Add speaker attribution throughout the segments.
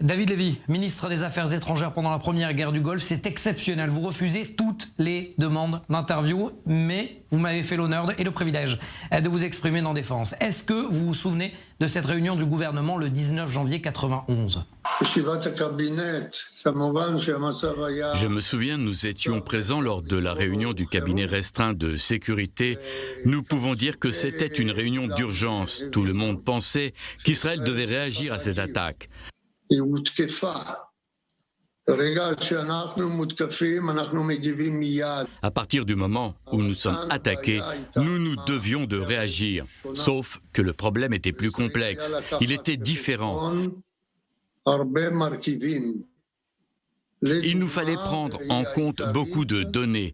Speaker 1: David Lévy, ministre des Affaires étrangères pendant la première guerre du Golfe, c'est exceptionnel. Vous refusez toutes les demandes d'interview, mais vous m'avez fait l'honneur et le privilège de vous exprimer en défense. Est-ce que vous vous souvenez de cette réunion du gouvernement le 19 janvier 91 ?
Speaker 2: Je me souviens, nous étions présents lors de la réunion du cabinet restreint de sécurité. Nous pouvons dire que c'était une réunion d'urgence. Tout le monde pensait qu'Israël devait réagir à cette attaque. À partir du moment où nous sommes attaqués, nous devions de réagir. Sauf que le problème était plus complexe. Il était différent. Il nous fallait prendre en compte beaucoup de données.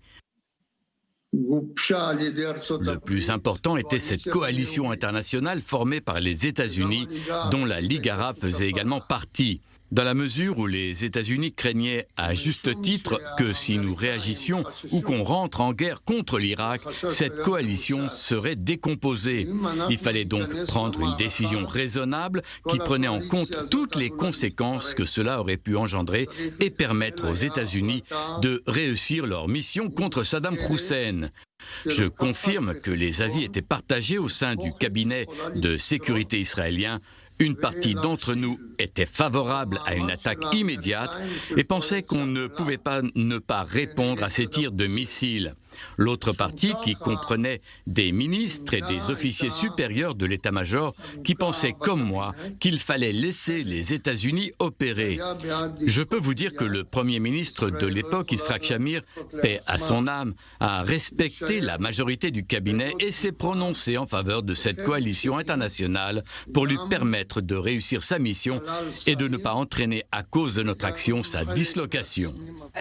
Speaker 2: Le plus important était cette coalition internationale formée par les États-Unis, dont la Ligue arabe faisait également partie. Dans la mesure où les États-Unis craignaient à juste titre que si nous réagissions ou qu'on rentre en guerre contre l'Irak, cette coalition serait décomposée. Il fallait donc prendre une décision raisonnable qui prenait en compte toutes les conséquences que cela aurait pu engendrer et permettre aux États-Unis de réussir leur mission contre Saddam Hussein. Je confirme que les avis étaient partagés au sein du cabinet de sécurité israélien. Une partie d'entre nous était favorable à une attaque immédiate et pensait qu'on ne pouvait pas ne pas répondre à ces tirs de missiles. L'autre partie, qui comprenait des ministres et des officiers supérieurs de l'état-major, qui pensaient comme moi qu'il fallait laisser les États-Unis opérer. Je peux vous dire que le Premier ministre de l'époque, Yitzhak Shamir, paix à son âme, a respecté la majorité du cabinet et s'est prononcé en faveur de cette coalition internationale pour lui permettre de réussir sa mission et de ne pas entraîner à cause de notre action sa dislocation.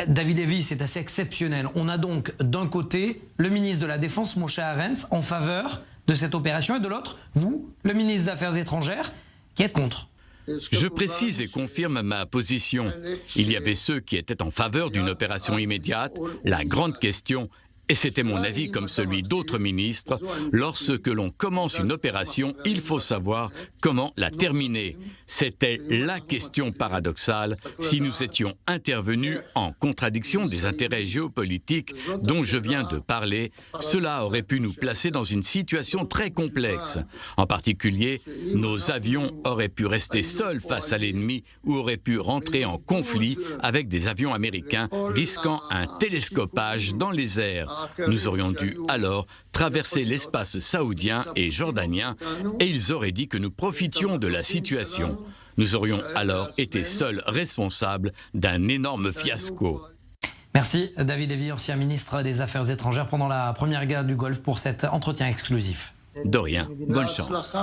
Speaker 1: David Lévy, c'est assez exceptionnel. On a donc d'un côté le ministre de la Défense, Moshe Arens, en faveur de cette opération et de l'autre, vous, le ministre des Affaires étrangères, qui êtes contre.
Speaker 2: Je précise et confirme ma position. Il y avait ceux qui étaient en faveur d'une opération immédiate. La grande question, et c'était mon avis comme celui d'autres ministres, lorsque l'on commence une opération, il faut savoir comment la terminer. C'était la question paradoxale si nous étions intervenus en contradiction des intérêts géopolitiques dont je viens de parler. Cela aurait pu nous placer dans une situation très complexe. En particulier, nos avions auraient pu rester seuls face à l'ennemi ou auraient pu rentrer en conflit avec des avions américains, risquant un télescopage dans les airs. Nous aurions dû alors traverser l'espace saoudien et jordanien et ils auraient dit que nous profitions de la situation. Nous aurions alors été seuls responsables d'un énorme fiasco.
Speaker 1: Merci David Lévy, ancien ministre des Affaires étrangères pendant la première guerre du Golfe, pour cet entretien exclusif.
Speaker 2: De rien, bonne chance.